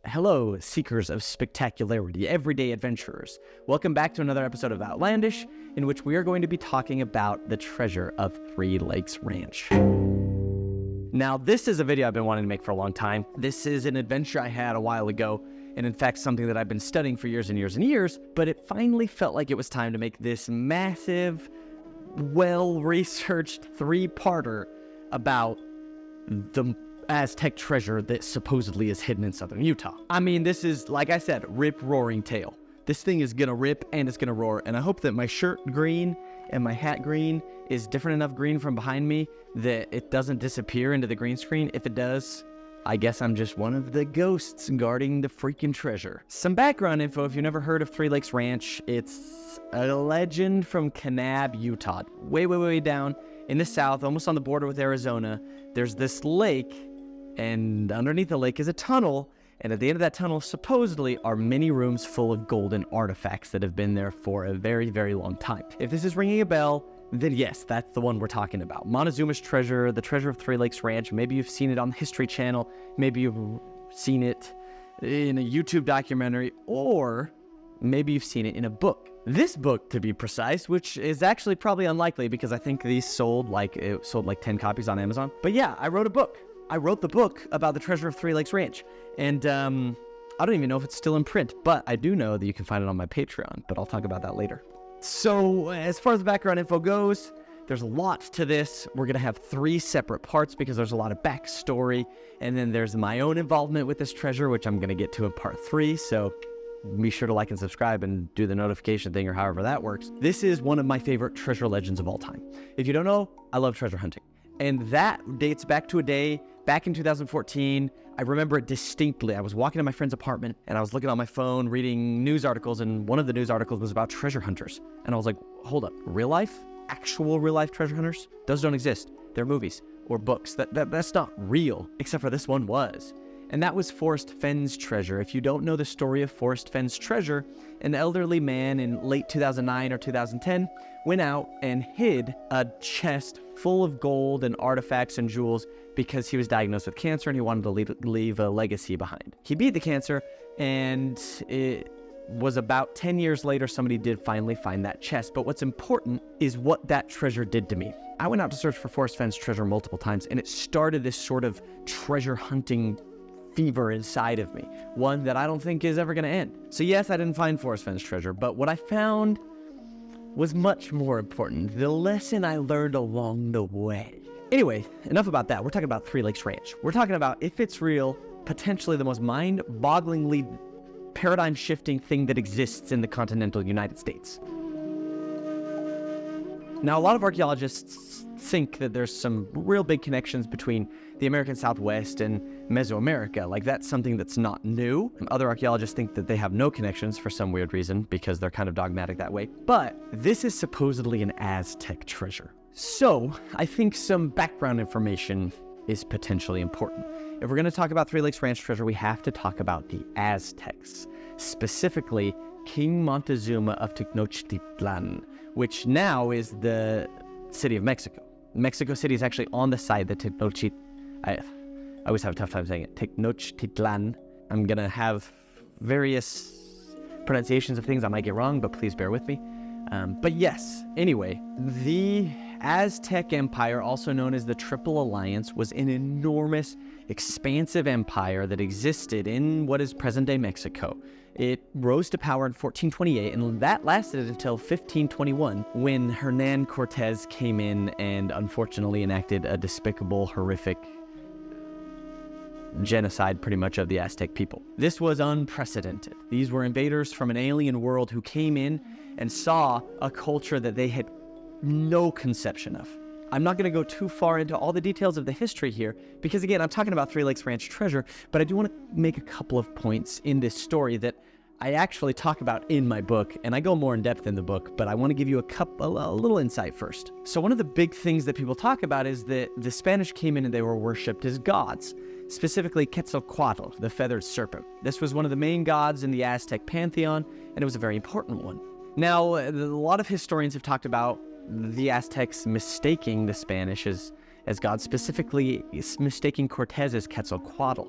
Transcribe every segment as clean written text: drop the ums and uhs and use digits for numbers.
Hello, seekers of spectacularity, everyday adventurers. Welcome back to another episode of Outlandish, in which we are going to be talking about the treasure of Three Lakes Ranch. Now, this is a video I've been wanting to make for a long time. This is an adventure I had a while ago, and in fact, something that I've been studying for years and years and years, but it finally felt like it was time to make this massive, well-researched three-parter about the Aztec treasure that supposedly is hidden in southern Utah. I mean, this is, like I said, rip-roaring tale. This thing is gonna rip and it's gonna roar, and I hope that my shirt green and my hat green is different enough green from behind me that it doesn't disappear into the green screen. If it does, I guess I'm just one of the ghosts guarding the freaking treasure. Some background info, if you've never heard of Three Lakes Ranch, it's a legend from Kanab, Utah. Way down in the south, almost on the border with Arizona. There's this lake, and underneath the lake is a tunnel, and at the end of that tunnel, supposedly, are many rooms full of golden artifacts that have been there for a very, very long time. If this is ringing a bell, then yes, that's the one we're talking about. Montezuma's treasure, the treasure of Three Lakes Ranch. Maybe you've seen it on the History Channel, maybe you've seen it in a YouTube documentary, or maybe you've seen it in a book. This book, to be precise, which is actually probably unlikely because I think these sold like 10 copies on Amazon. But yeah, I wrote a book. I wrote the book about the treasure of Three Lakes Ranch, and I don't even know if it's still in print, but I do know that you can find it on my Patreon, but I'll talk about that later. So, as far as the background info goes, there's a lot to this. We're going to have three separate parts because there's a lot of backstory, and then there's my own involvement with this treasure, which I'm going to get to in part 3, so be sure to like and subscribe and do the notification thing or however that works. This is one of my favorite treasure legends of all time. If you don't know, I love treasure hunting. And that dates back to a day back in 2014. I remember it distinctly. I was walking to my friend's apartment and I was looking on my phone, reading news articles, and one of the news articles was about treasure hunters. And I was like, hold up, real life? Actual real life treasure hunters? Those don't exist. They're movies or books. That's not real, except for this one was. And that was Forrest Fenn's treasure. If you don't know the story of Forrest Fenn's treasure, an elderly man in late 2009 or 2010 went out and hid a chest full of gold and artifacts and jewels because he was diagnosed with cancer and he wanted to leave a legacy behind. He beat the cancer, and it was about 10 years later somebody did finally find that chest. But what's important is what that treasure did to me. I went out to search for Forrest Fenn's treasure multiple times, and it started this sort of treasure hunting fever inside of me, one that I don't think is ever going to end. So yes, I didn't find Forrest Fenn's treasure, but what I found was much more important. The lesson I learned along the way. Anyway, enough about that. We're talking about Three Lakes Ranch. We're talking about, if it's real, potentially the most mind-bogglingly paradigm-shifting thing that exists in the continental United States. Now, a lot of archaeologists think that there's some real big connections between the American Southwest and Mesoamerica. Like, that's something that's not new. Other archaeologists think that they have no connections for some weird reason because they're kind of dogmatic that way. But this is supposedly an Aztec treasure. So I think some background information is potentially important. If we're going to talk about Three Lakes Ranch treasure, we have to talk about the Aztecs, specifically King Montezuma of Tenochtitlan, which now is the city of Mexico. Mexico City is actually on the side that I always have a tough time saying it. Tenochtitlan. I'm going to have various pronunciations of things I might get wrong, but please bear with me. But yes, anyway, the Aztec Empire, also known as the Triple Alliance, was an enormous, expansive empire that existed in what is present-day Mexico. It rose to power in 1428, and that lasted until 1521, when Hernan Cortez came in and unfortunately enacted a despicable, horrific genocide pretty much of the Aztec people. This was unprecedented. These were invaders from an alien world who came in and saw a culture that they had no conception of. I'm not going to go too far into all the details of the history here because, again, I'm talking about Three Lakes Ranch treasure, but I do want to make a couple of points in this story that I actually talk about in my book, and I go more in depth in the book, but I want to give you a little insight first. So one of the big things that people talk about is that the Spanish came in and they were worshipped as gods, specifically Quetzalcoatl, the feathered serpent. This was one of the main gods in the Aztec pantheon, and it was a very important one. Now, a lot of historians have talked about the Aztecs mistaking the Spanish as God, specifically mistaking Cortez as Quetzalcoatl.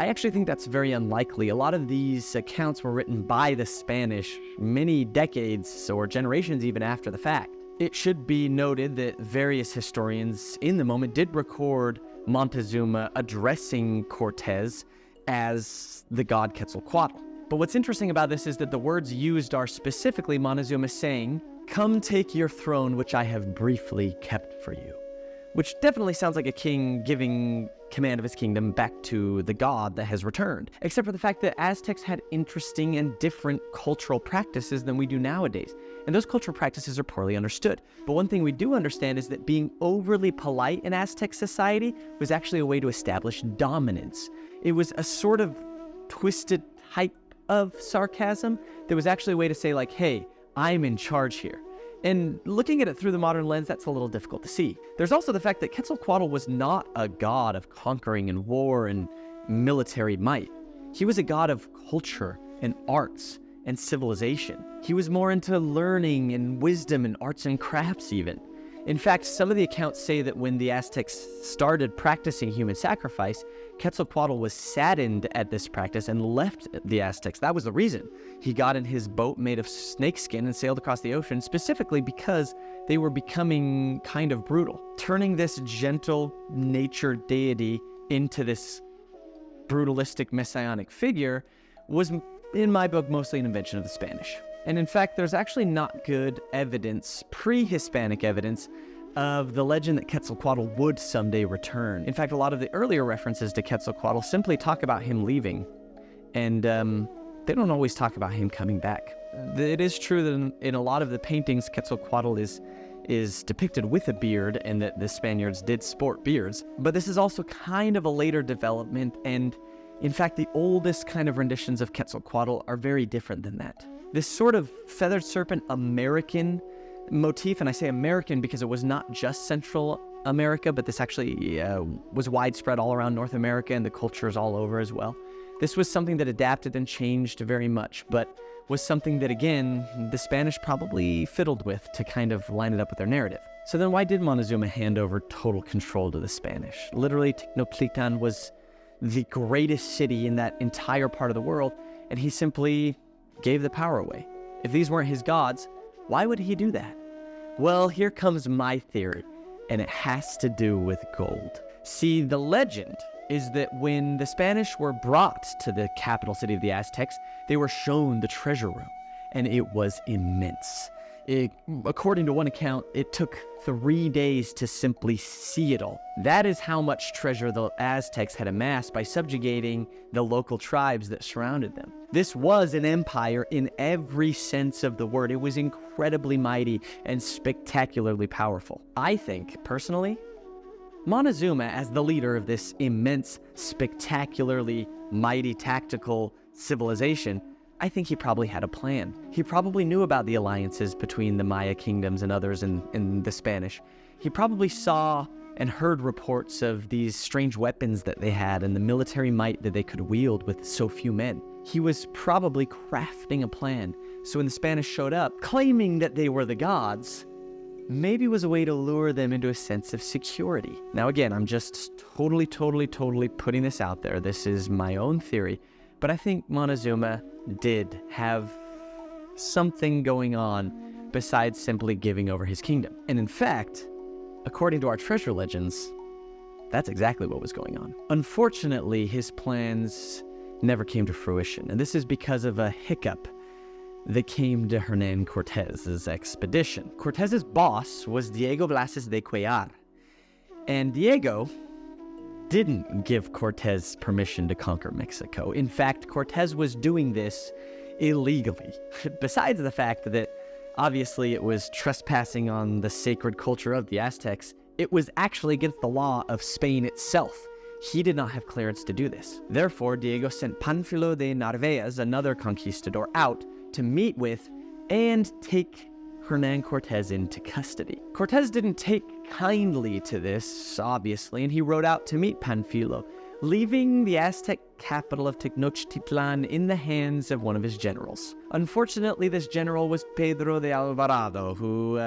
I actually think that's very unlikely. A lot of these accounts were written by the Spanish many decades or generations even after the fact. It should be noted that various historians in the moment did record Montezuma addressing Cortez as the god Quetzalcoatl. But what's interesting about this is that the words used are specifically Montezuma saying, "Come take your throne, which I have briefly kept for you." Which definitely sounds like a king giving command of his kingdom back to the god that has returned, except for the fact that Aztecs had interesting and different cultural practices than we do nowadays, and those cultural practices are poorly understood. But one thing we do understand is that being overly polite in Aztec society was actually a way to establish dominance. It was a sort of twisted type of sarcasm that was actually a way to say like, hey, I'm in charge here. And looking at it through the modern lens, that's a little difficult to see. There's also the fact that Quetzalcoatl was not a god of conquering and war and military might. He was a god of culture and arts and civilization. He was more into learning and wisdom and arts and crafts even. In fact, some of the accounts say that when the Aztecs started practicing human sacrifice, Quetzalcoatl was saddened at this practice and left the Aztecs. That was the reason. He got in his boat made of snakeskin and sailed across the ocean, specifically because they were becoming kind of brutal. Turning this gentle nature deity into this brutalistic messianic figure was, in my book, mostly an invention of the Spanish. And in fact, there's actually not good evidence, pre-Hispanic evidence, of the legend that Quetzalcoatl would someday return. In fact, a lot of the earlier references to Quetzalcoatl simply talk about him leaving, and they don't always talk about him coming back. It is true that in a lot of the paintings, Quetzalcoatl is depicted with a beard, and that the Spaniards did sport beards, but this is also kind of a later development, and in fact, the oldest kind of renditions of Quetzalcoatl are very different than that. This sort of feathered serpent American motif, and I say American because it was not just Central America, but this actually was widespread all around North America and the cultures all over as well. This was something that adapted and changed very much, but was something that, again, the Spanish probably fiddled with to kind of line it up with their narrative. So then why did Montezuma hand over total control to the Spanish? Literally, Tenochtitlan was the greatest city in that entire part of the world, and he simply gave the power away. If these weren't his gods, why would he do that? Well, here comes my theory, and it has to do with gold. See, the legend is that when the Spanish were brought to the capital city of the Aztecs, they were shown the treasure room, and it was immense. According to one account, it took 3 days to simply see it all. That is how much treasure the Aztecs had amassed by subjugating the local tribes that surrounded them. This was an empire in every sense of the word. It was incredibly mighty and spectacularly powerful. I think, personally, Montezuma, as the leader of this immense, spectacularly mighty tactical civilization, I think he probably had a plan. He probably knew about the alliances between the Maya kingdoms and others in the Spanish. He probably saw and heard reports of these strange weapons that they had and the military might that they could wield with so few men. He was probably crafting a plan, so when the Spanish showed up, claiming that they were the gods, maybe it was a way to lure them into a sense of security. Now again, I'm just totally putting this out there. This is my own theory, but I think Montezuma did have something going on besides simply giving over his kingdom. And in fact, according to our treasure legends, that's exactly what was going on. Unfortunately, his plans never came to fruition, and this is because of a hiccup that came to Hernan Cortez's expedition. Cortez's boss was Diego Velázquez de Cuellar, and Diego didn't give Cortez permission to conquer Mexico. In fact, Cortez was doing this illegally. Besides the fact that obviously it was trespassing on the sacred culture of the Aztecs, it was actually against the law of Spain itself. He did not have clearance to do this. Therefore, Diego sent Pánfilo de Narvaez, another conquistador, out to meet with and take Hernan Cortez into custody. Cortez didn't take kindly to this, obviously, and he rode out to meet Pánfilo, leaving the Aztec capital of Tenochtitlan in the hands of one of his generals. Unfortunately, this general was Pedro de Alvarado, who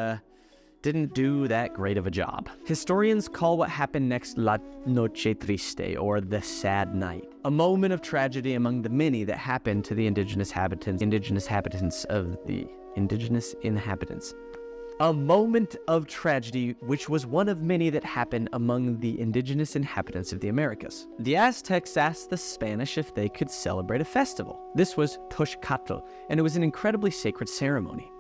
didn't do that great of a job. Historians call what happened next La Noche Triste, or the sad night, a moment of tragedy among the many that happened to the indigenous inhabitants. A moment of tragedy, which was one of many that happened among the indigenous inhabitants of the Americas. The Aztecs asked the Spanish if they could celebrate a festival. This was Toxcatl, and it was an incredibly sacred ceremony.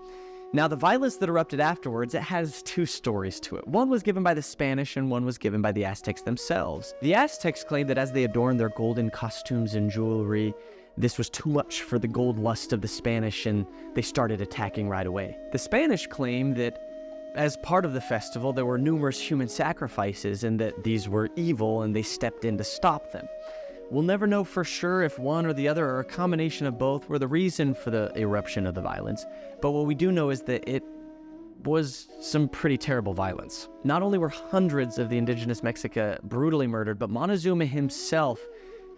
Now, the violence that erupted afterwards, it has two stories to it. One was given by the Spanish, and one was given by the Aztecs themselves. The Aztecs claimed that as they adorned their golden costumes and jewelry, this was too much for the gold lust of the Spanish, and they started attacking right away. The Spanish claimed that as part of the festival, there were numerous human sacrifices and that these were evil, and they stepped in to stop them. We'll never know for sure if one or the other, or a combination of both, were the reason for the eruption of the violence, but what we do know is that it was some pretty terrible violence. Not only were hundreds of the indigenous Mexica brutally murdered, but Montezuma himself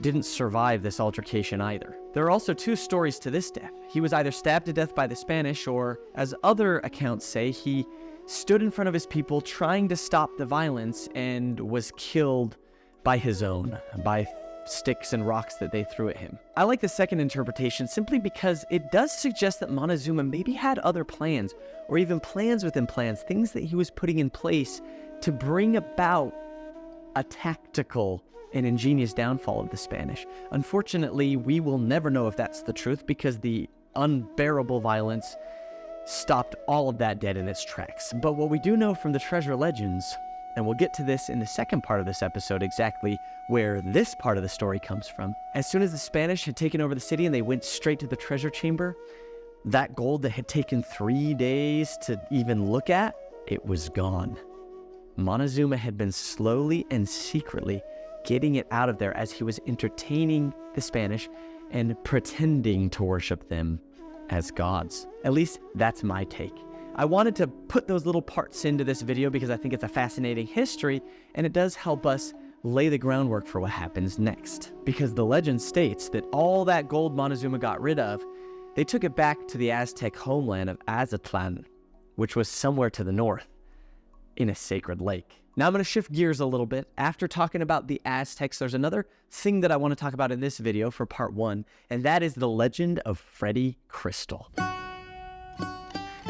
didn't survive this altercation either. There are also two stories to this death. He was either stabbed to death by the Spanish, or, as other accounts say, he stood in front of his people trying to stop the violence and was killed by his own, by sticks and rocks that they threw at him. I like the second interpretation simply because it does suggest that Montezuma maybe had other plans, or even plans within plans, things that he was putting in place to bring about a tactical and ingenious downfall of the Spanish. Unfortunately, we will never know if that's the truth, because the unbearable violence stopped all of that dead in its tracks. But what we do know from the treasure legends, and we'll get to this in the second part of this episode, exactly where this part of the story comes from. As soon as the Spanish had taken over the city and they went straight to the treasure chamber, that gold that had taken 3 days to even look at, it was gone. Montezuma had been slowly and secretly getting it out of there as he was entertaining the Spanish and pretending to worship them as gods. At least that's my take. I wanted to put those little parts into this video because I think it's a fascinating history, and it does help us lay the groundwork for what happens next. Because the legend states that all that gold Montezuma got rid of, they took it back to the Aztec homeland of Aztlan, which was somewhere to the north, in a sacred lake. Now I'm going to shift gears a little bit. After talking about the Aztecs, there's another thing that I want to talk about in this video for part 1, and that is the legend of Freddy Crystal.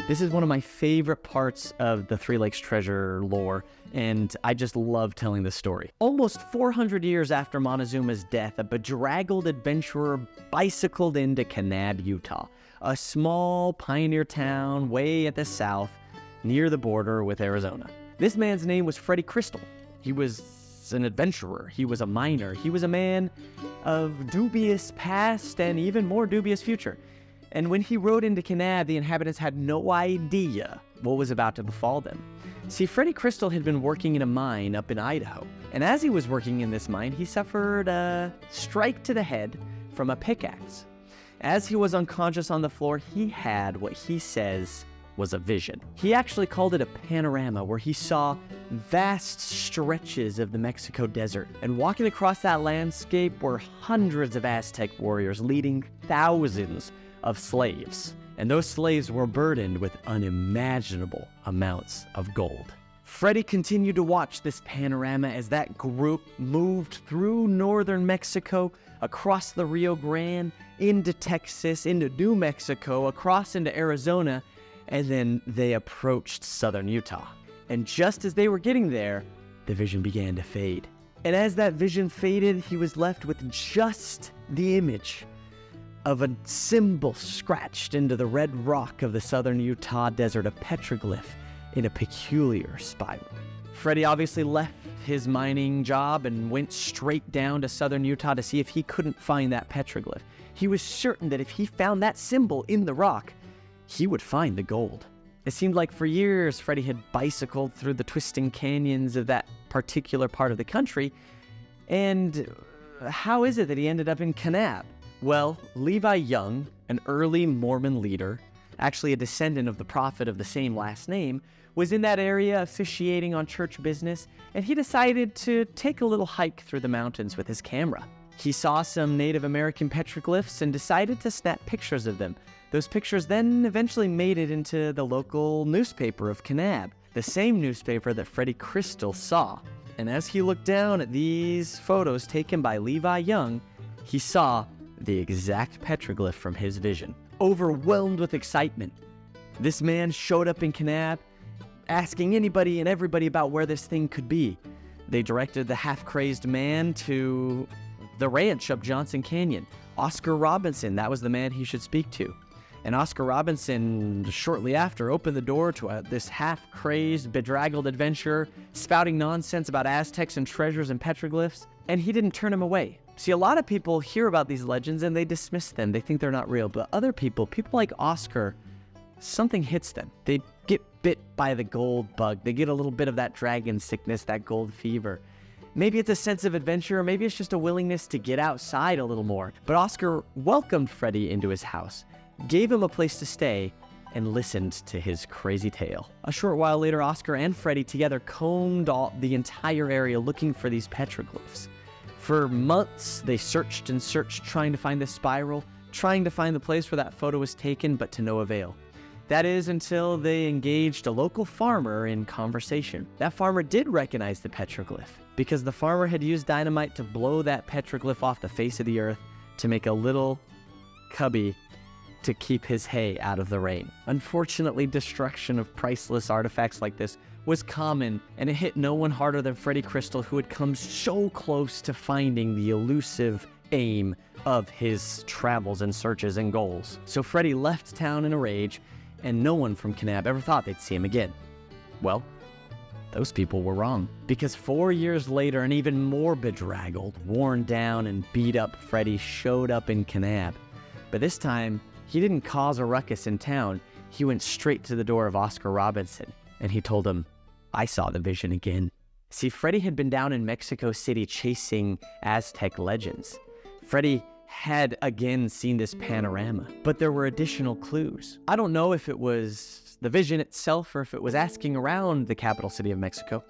This is one of my favorite parts of the Three Lakes treasure lore, and I just love telling this story. Almost 400 years after Montezuma's death, a bedraggled adventurer bicycled into Kanab, Utah, a small pioneer town way at the south, near the border with Arizona. This man's name was Freddy Crystal. He was an adventurer. He was a miner. He was a man of dubious past and even more dubious future. And when he rode into Kanab, the inhabitants had no idea what was about to befall them. See, Freddy Crystal had been working in a mine up in Idaho, and as he was working in this mine, he suffered a strike to the head from a pickaxe. As he was unconscious on the floor, he had what he says was a vision. He actually called it a panorama, where he saw vast stretches of the Mexico desert, and walking across that landscape were hundreds of Aztec warriors leading thousands of slaves, and those slaves were burdened with unimaginable amounts of gold. Freddy continued to watch this panorama as that group moved through northern Mexico, across the Rio Grande, into Texas, into New Mexico, across into Arizona, and then they approached southern Utah. And just as they were getting there, the vision began to fade. And as that vision faded, he was left with just the image of a symbol scratched into the red rock of the southern Utah desert, a petroglyph in a peculiar spiral. Freddy obviously left his mining job and went straight down to southern Utah to see if he couldn't find that petroglyph. He was certain that if he found that symbol in the rock, he would find the gold. It seemed like for years Freddy had bicycled through the twisting canyons of that particular part of the country, and how is it that he ended up in Kanab? Well, Levi Young, an early Mormon leader, actually a descendant of the prophet of the same last name, was in that area officiating on church business, and he decided to take a little hike through the mountains with his camera. He saw some Native American petroglyphs and decided to snap pictures of them. Those pictures then eventually made it into the local newspaper of Kanab. the same newspaper that Freddy Crystal saw. And as he looked down at these photos taken by Levi Young, he saw the exact petroglyph from his vision. Overwhelmed with excitement, this man showed up in Kanab, asking anybody and everybody about where this thing could be. They directed the half-crazed man to the ranch up Johnson Canyon. Oscar Robinson, that was the man he should speak to. And Oscar Robinson, shortly after, opened the door to this half-crazed, bedraggled adventurer, spouting nonsense about Aztecs and treasures and petroglyphs, and he didn't turn him away. See, a lot of people hear about these legends and they dismiss them. They think they're not real. But other people like Oscar, something hits them. They get bit by the gold bug. They get a little bit of that dragon sickness, that gold fever. Maybe it's a sense of adventure, or maybe it's just a willingness to get outside a little more. But Oscar welcomed Freddy into his house, gave him a place to stay, and listened to his crazy tale. A short while later, Oscar and Freddy together combed the entire area looking for these petroglyphs. For months, they searched and searched, trying to find the spiral, trying to find the place where that photo was taken, but to no avail. That is until they engaged a local farmer in conversation. That farmer did recognize the petroglyph, because the farmer had used dynamite to blow that petroglyph off the face of the earth to make a little cubby to keep his hay out of the rain. Unfortunately, destruction of priceless artifacts like this was common, and it hit no one harder than Freddy Crystal, who had come so close to finding the elusive aim of his travels and searches and goals. So Freddy left town in a rage, and no one from Kanab ever thought they'd see him again. Well, those people were wrong, because 4 years later, an even more bedraggled, worn down, and beat up Freddy showed up in Kanab. But this time, he didn't cause a ruckus in town. He went straight to the door of Oscar Robinson, and he told him, "I saw the vision again." See, Freddy had been down in Mexico City chasing Aztec legends. Freddy had again seen this panorama, but there were additional clues. I don't know if it was the vision itself or if it was asking around the capital city of Mexico,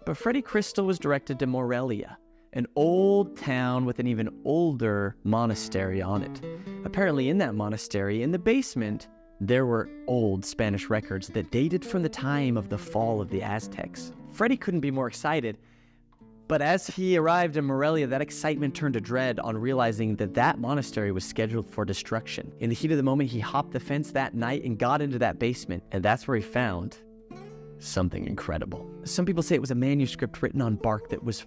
but Freddy Crystal was directed to Morelia, an old town with an even older monastery on it. Apparently in that monastery, in the basement, there were old Spanish records that dated from the time of the fall of the Aztecs. Freddy couldn't be more excited, but as he arrived in Morelia, that excitement turned to dread on realizing that that monastery was scheduled for destruction. In the heat of the moment, he hopped the fence that night and got into that basement, and that's where he found something incredible. Some people say it was a manuscript written on bark that was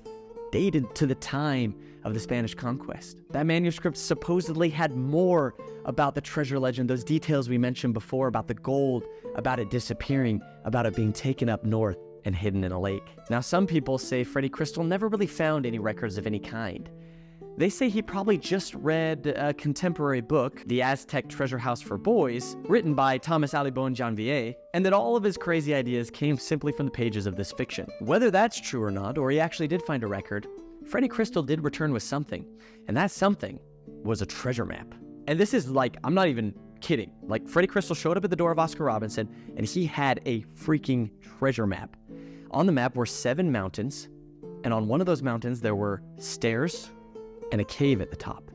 dated to the time of the Spanish conquest. That manuscript supposedly had more about the treasure legend, those details we mentioned before about the gold, about it disappearing, about it being taken up north and hidden in a lake. Now, some people say Freddy Crystal never really found any records of any kind. They say he probably just read a contemporary book, The Aztec Treasure House for Boys, written by Thomas Alibon Janvier, and that all of his crazy ideas came simply from the pages of this fiction. Whether that's true or not, or he actually did find a record, Freddy Crystal did return with something, and that something was a treasure map. And this is like, I'm not even kidding. Like, Freddy Crystal showed up at the door of Oscar Robinson, and he had a freaking treasure map. On the map were 7 mountains, and on one of those mountains there were stairs and a cave at the top.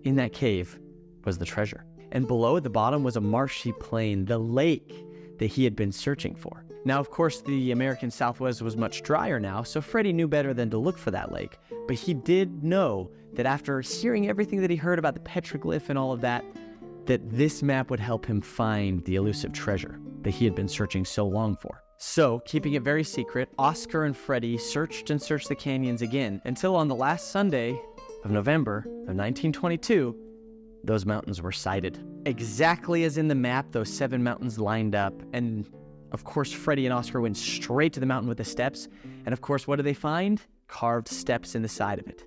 In that cave was the treasure. And below at the bottom was a marshy plain, the lake that he had been searching for. Now, of course, the American Southwest was much drier now, so Freddy knew better than to look for that lake. But he did know that after hearing everything that he heard about the petroglyph and all of that, that this map would help him find the elusive treasure that he had been searching so long for. So, keeping it very secret, Oscar and Freddy searched and searched the canyons again until on the last Sunday of November of 1922, those mountains were sighted. Exactly as in the map, those 7 mountains lined up, and of course Freddy and Oscar went straight to the mountain with the steps, and of course what do they find? Carved steps in the side of it.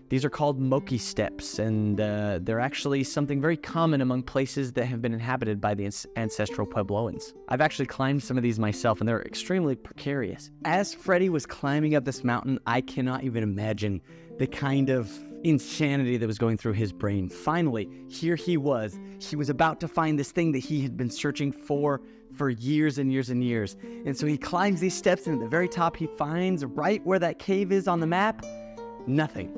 These are called Moki steps, and they're actually something very common among places that have been inhabited by the ancestral Puebloans. I've actually climbed some of these myself, and they're extremely precarious. As Freddy was climbing up this mountain, I cannot even imagine the kind of insanity that was going through his brain. Finally, here he was. He was about to find this thing that he had been searching for years and years and years. And so he climbs these steps, and at the very top he finds right where that cave is on the map, nothing.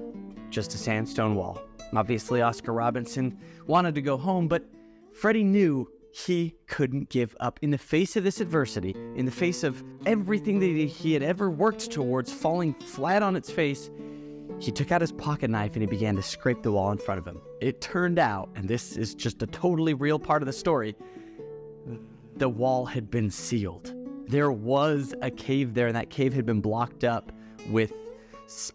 Just a sandstone wall. Obviously, Oscar Robinson wanted to go home, but Freddy knew he couldn't give up. In the face of this adversity, in the face of everything that he had ever worked towards falling flat on its face, he took out his pocket knife and he began to scrape the wall in front of him. It turned out, and this is just a totally real part of the story, the wall had been sealed. There was a cave there, and that cave had been blocked up with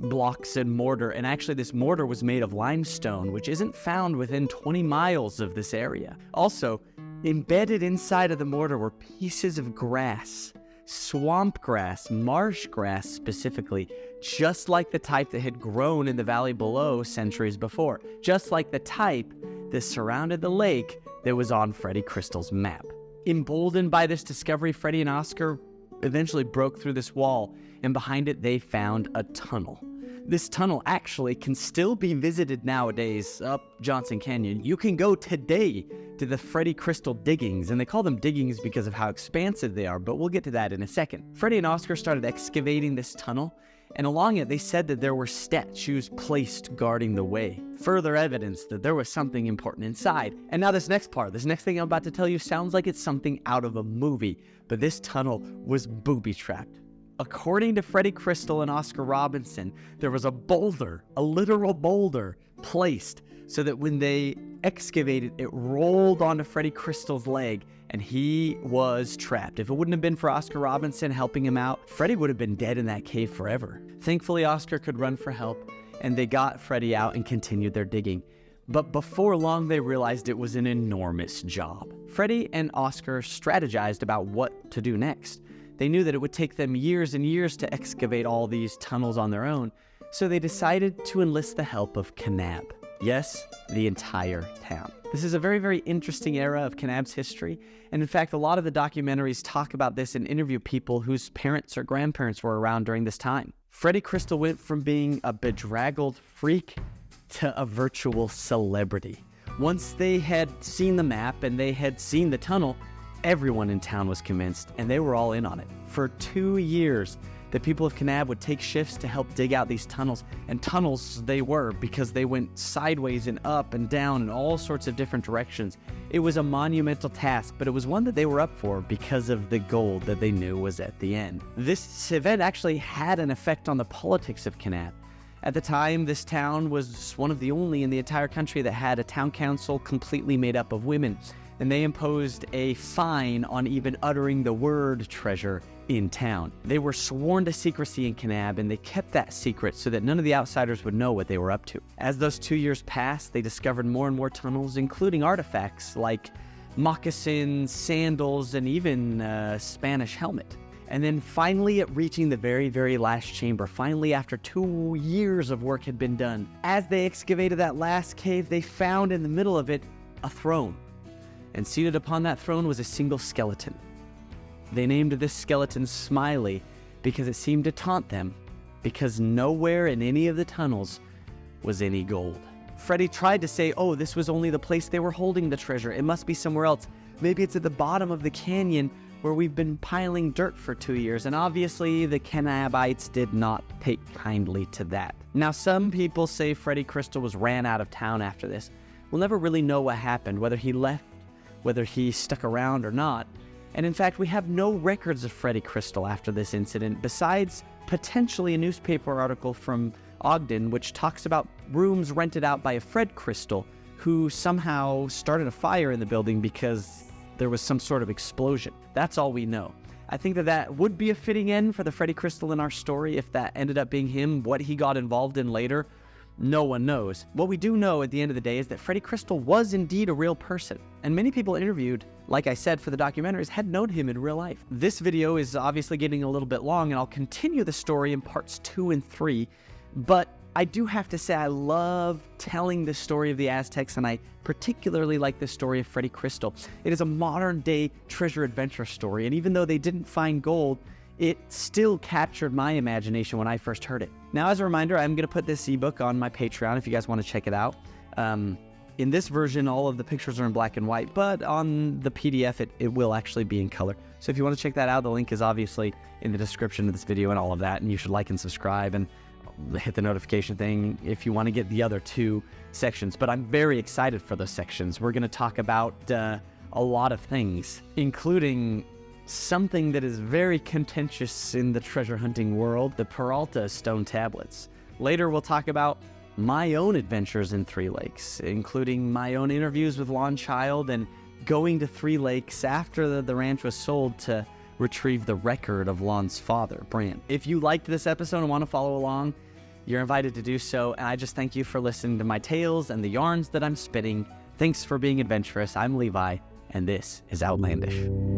blocks and mortar, and actually this mortar was made of limestone, which isn't found within 20 miles of this area. Also, embedded inside of the mortar were pieces of grass, swamp grass, marsh grass specifically, just like the type that had grown in the valley below centuries before, just like the type that surrounded the lake that was on Freddy Crystal's map. Emboldened by this discovery, Freddy and Oscar eventually broke through this wall, and behind it they found a tunnel. This tunnel actually can still be visited nowadays up Johnson Canyon. You can go today to the Freddy Crystal diggings, and they call them diggings because of how expansive they are, but we'll get to that in a second. Freddy and Oscar started excavating this tunnel, and along it they said that there were statues placed guarding the way. Further evidence that there was something important inside. And now this next thing I'm about to tell you sounds like it's something out of a movie, but this tunnel was booby-trapped. According to Freddy Crystal and Oscar Robinson, there was a boulder, a literal boulder, placed so that when they excavated, it rolled onto Freddy Crystal's leg, and he was trapped. If it wouldn't have been for Oscar Robinson helping him out, Freddy would have been dead in that cave forever. Thankfully, Oscar could run for help, and they got Freddy out and continued their digging. But before long, they realized it was an enormous job. Freddy and Oscar strategized about what to do next. They knew that it would take them years and years to excavate all these tunnels on their own, so they decided to enlist the help of Kanab. Yes, the entire town. This is a very, very interesting era of Kanab's history, and in fact, a lot of the documentaries talk about this and interview people whose parents or grandparents were around during this time. Freddy Crystal went from being a bedraggled freak to a virtual celebrity. Once they had seen the map and they had seen the tunnel, everyone in town was convinced, and they were all in on it. For 2 years, the people of Kanab would take shifts to help dig out these tunnels, and tunnels they were because they went sideways and up and down in all sorts of different directions. It was a monumental task, but it was one that they were up for because of the gold that they knew was at the end. This event actually had an effect on the politics of Kanab. At the time, this town was one of the only in the entire country that had a town council completely made up of women, and they imposed a fine on even uttering the word treasure in town. They were sworn to secrecy in Kanab, and they kept that secret so that none of the outsiders would know what they were up to. As those 2 years passed, they discovered more and more tunnels, including artifacts like moccasins, sandals, and even a Spanish helmet. And then finally, at reaching the very, very last chamber, finally after 2 years of work had been done, as they excavated that last cave, they found in the middle of it a throne. And seated upon that throne was a single skeleton. They named this skeleton Smiley because it seemed to taunt them, because nowhere in any of the tunnels was any gold. Freddy tried to say, oh, this was only the place they were holding the treasure. It must be somewhere else. Maybe it's at the bottom of the canyon where we've been piling dirt for 2 years. And obviously the Kanabites did not take kindly to that. Now, some people say Freddy Crystal was ran out of town after this. We'll never really know what happened, whether he left, whether he stuck around or not. And in fact, we have no records of Freddy Crystal after this incident, besides potentially a newspaper article from Ogden, which talks about rooms rented out by a Fred Crystal, who somehow started a fire in the building because there was some sort of explosion. That's all we know. I think that would be a fitting end for the Freddy Crystal in our story if that ended up being him. What he got involved in later, no one knows. What we do know at the end of the day is that Freddy Crystal was indeed a real person, and many people interviewed, like I said, for the documentaries, had known him in real life. This video is obviously getting a little bit long, and I'll continue the story in parts 2 and 3, but I do have to say I love telling the story of the Aztecs, and I particularly like the story of Freddy Crystal. It is a modern-day treasure adventure story, and even though they didn't find gold, it still captured my imagination when I first heard it. Now, as a reminder, I'm going to put this ebook on my Patreon if you guys want to check it out. In this version, all of the pictures are in black and white, but on the PDF, it will actually be in color. So if you want to check that out, the link is obviously in the description of this video and all of that, and you should like and subscribe and hit the notification thing if you want to get the other 2 sections. But I'm very excited for those sections. We're going to talk about a lot of things, including something that is very contentious in the treasure hunting world, the Peralta stone tablets. Later, we'll talk about my own adventures in Three Lakes, including my own interviews with Lon Child and going to Three Lakes after the ranch was sold to retrieve the record of Lon's father, Bran. If you liked this episode and want to follow along, you're invited to do so, and I just thank you for listening to my tales and the yarns that I'm spitting. Thanks for being adventurous. I'm Levi, and this is Outlandish.